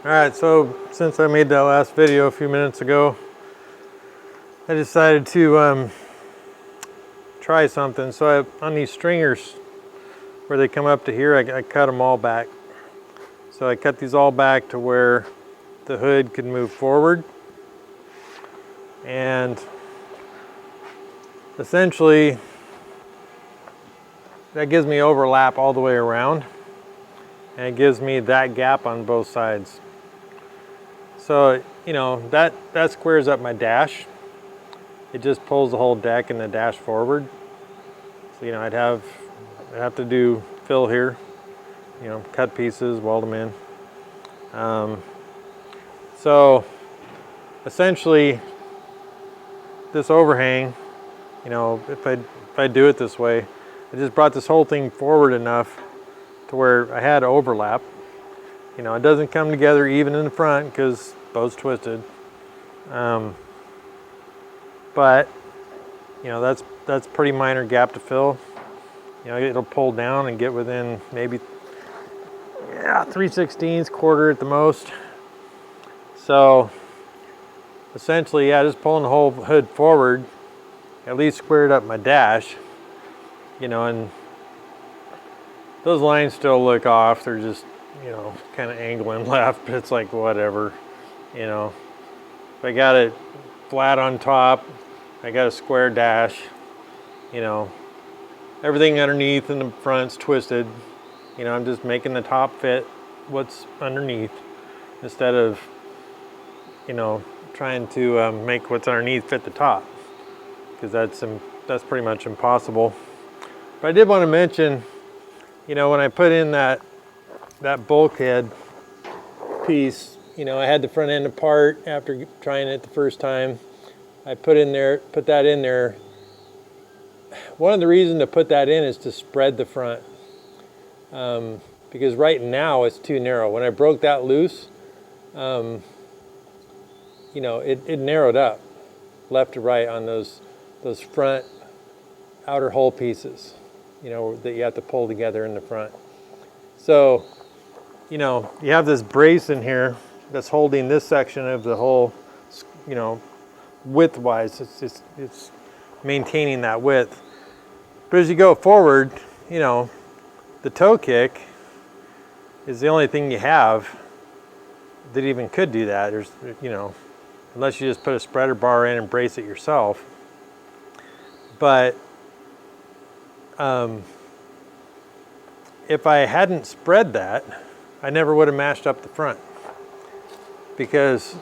Alright, so since I made that last video a few minutes ago, I decided to try something. So on these stringers where they come up to here, I cut them all back. So I cut these all back to where the hood could move forward. And essentially, that gives me overlap all the way around. And it gives me that gap on both sides. So, you know, that squares up my dash. It just pulls the whole deck and the dash forward. So, you know, I'd have to do fill here, you know, cut pieces, weld them in. So essentially this overhang, you know, if I do it this way, I just brought this whole thing forward enough to where I had overlap. You know, it doesn't come together even in the front because both's twisted. But you know, that's pretty minor gap to fill. You know, it'll pull down and get within maybe 3/16, quarter at the most. So essentially, yeah, just pulling the whole hood forward, at least squared up my dash. You know, and those lines still look off. They're just, you know, kind of angling left, but it's like whatever, you know. If I got it flat on top, I got a square dash, you know, everything underneath and the front's twisted. You know, I'm just making the top fit what's underneath instead of, you know, trying to make what's underneath fit the top, because that's pretty much impossible. But I did want to mention, you know, when I put in that bulkhead piece, you know, I had the front end apart after trying it the first time. I put that in there. One of the reasons to put that in is to spread the front. Because right now it's too narrow. When I broke that loose, you know, it narrowed up left to right on those front outer hole pieces, you know, that you have to pull together in the front. So, you know, you have this brace in here that's holding this section of the hole, you know, width-wise. It's maintaining that width. But as you go forward, you know, the toe kick is the only thing you have that even could do that. There's, you know, unless you just put a spreader bar in and brace it yourself. But if I hadn't spread that, I never would have mashed up the front. Because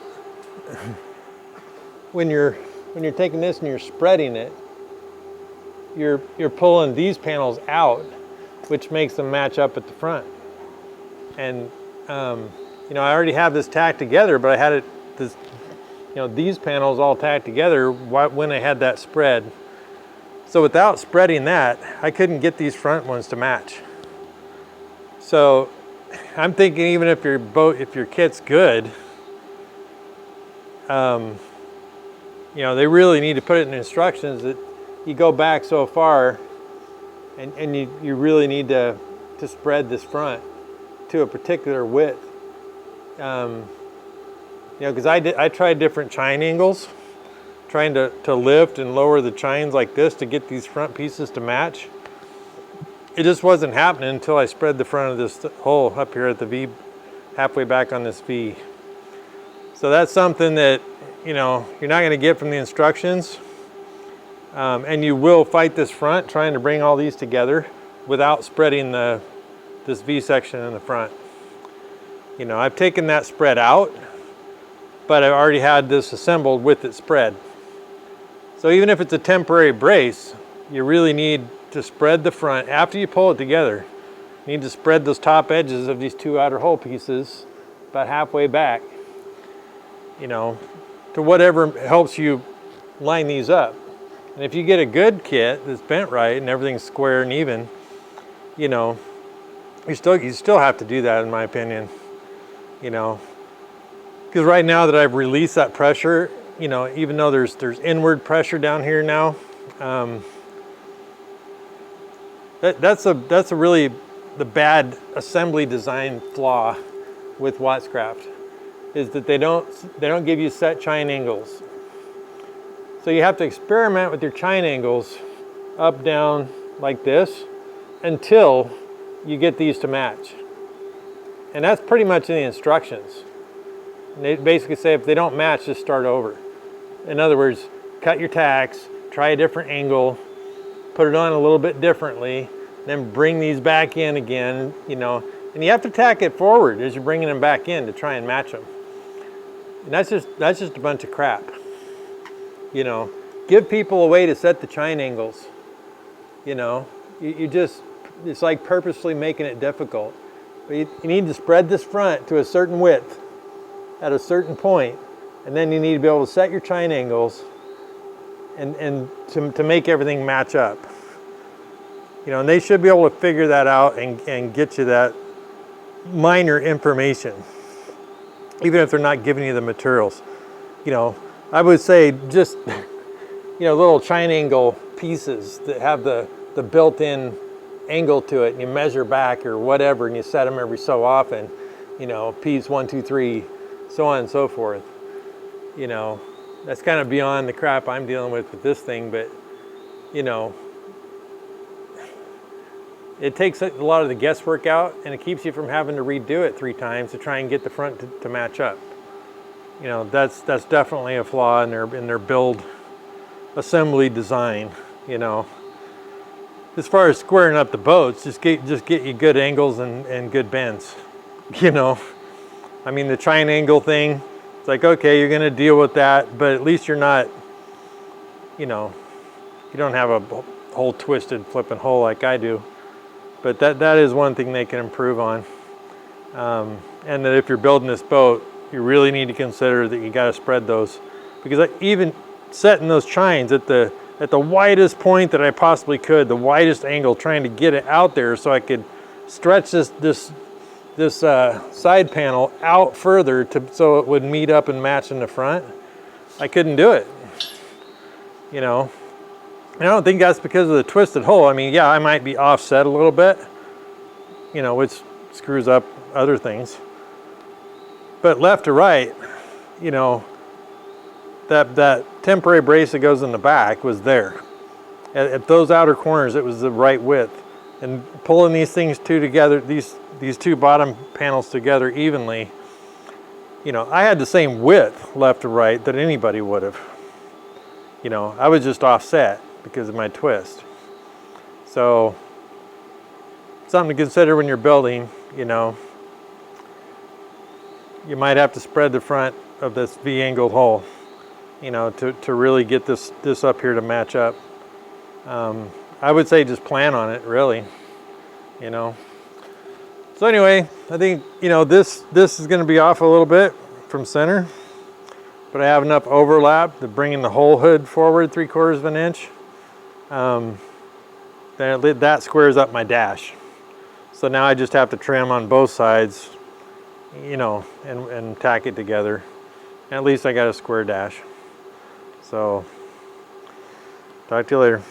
when you're taking this and you're spreading it, you're pulling these panels out, which makes them match up at the front. And you know, I already have this tacked together, but I had you know, these panels all tacked together when I had that spread. So without spreading that, I couldn't get these front ones to match. So I'm thinking, even if your kit's good, you know, they really need to put it in the instructions that you go back so far, and you really need to spread this front to a particular width. You know, because I tried different chine angles, trying to lift and lower the chines like this to get these front pieces to match. It just wasn't happening until I spread the front of this hole up here at the V, halfway back on this V. So that's something that, you know, you're not going to get from the instructions. And you will fight this front trying to bring all these together without spreading this V section in the front. You know, I've taken that spread out, but I've already had this assembled with it spread. So even if it's a temporary brace, you really need to spread the front. After you pull it together, you need to spread those top edges of these two outer hole pieces about halfway back, you know, to whatever helps you line these up. And if you get a good kit that's bent right and everything's square and even, you know, you still have to do that, in my opinion, you know, because right now that I've released that pressure, you know, even though there's inward pressure down here now, that's a really the bad assembly design flaw with Wattscraft. is that they don't give you set chine angles. So you have to experiment with your chine angles up, down, like this, until you get these to match. And that's pretty much in the instructions. And they basically say if they don't match, just start over. In other words, cut your tacks, try a different angle, put it on a little bit differently, then bring these back in again, you know, and you have to tack it forward as you're bringing them back in to try and match them. And that's just a bunch of crap. You know, give people a way to set the chine angles. You know, you just, it's like purposely making it difficult. But you need to spread this front to a certain width at a certain point, and then you need to be able to set your chine angles and to make everything match up. You know, and they should be able to figure that out and get you that minor information, even if they're not giving you the materials. You know, I would say just, you know, little chine angle pieces that have the built-in angle to it, and you measure back or whatever, and you set them every so often, you know, piece 1, 2, 3, so on and so forth. You know, that's kind of beyond the crap I'm dealing with this thing, but, you know, it takes a lot of the guesswork out, and it keeps you from having to redo it 3 times to try and get the front to match up. You know, that's definitely a flaw in their build assembly design. You know, as far as squaring up the boats, just get you good angles and good bends. You know, I mean, the chine angle thing, it's like, okay, you're gonna deal with that, but at least you're not, you know, you don't have a whole twisted flipping hole like I do. But that is one thing they can improve on. And that if you're building this boat, you really need to consider that you got to spread those, because even setting those chines at the widest point that I possibly could, the widest angle, trying to get it out there so I could stretch this side panel out further so it would meet up and match in the front. I couldn't do it, you know. And I don't think that's because of the twisted hole. I mean, yeah, I might be offset a little bit, you know, which screws up other things. But left to right, you know, that temporary brace that goes in the back was there. At those outer corners, it was the right width. And pulling these things together, these 2 bottom panels together evenly, you know, I had the same width left to right that anybody would have. You know, I was just offset because of my twist. So, something to consider when you're building. You know, you might have to spread the front of this V-angled hole, you know, to really get this up here to match up. I would say just plan on it, really, you know. So anyway, I think, you know, this is going to be off a little bit from center, but I have enough overlap to bring the whole hood forward 3/4 of an inch. Then that squares up my dash. So now I just have to trim on both sides, you know, and tack it together. And at least I got a square dash. So, talk to you later.